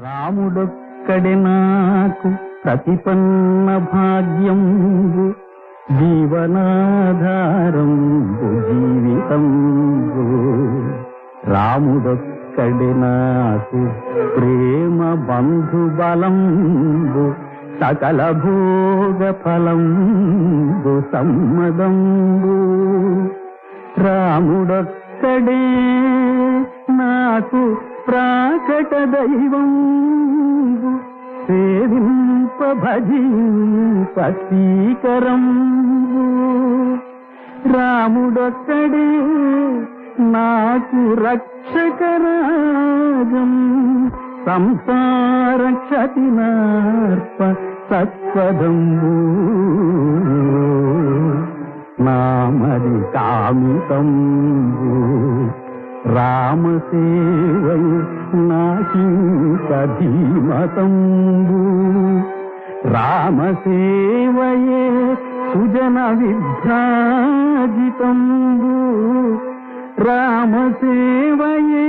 రాముడొక్కడే నాకు ప్రతిపన్న భాగ్యంబు జీవనాధారంబు జీవితంబు. రాముడొక్కడే నాకు ప్రేమ బంధు బలంబు సకల భోగ ఫలంబు సమ్మదంబు. రాముడొక్కడే నాకు ప్రాకట దైవం సేవింప భజింప శ్రీకరం. రాముడొక్కడే నాకు రక్షకరాజం సంసార క్షతినార్ప సత్వదంబు. నామది కామితంబు రామసేవై నాకింక ధీమతంబు. రామసేవయే సుజన విభ్రాజితంబు. రామసేవయే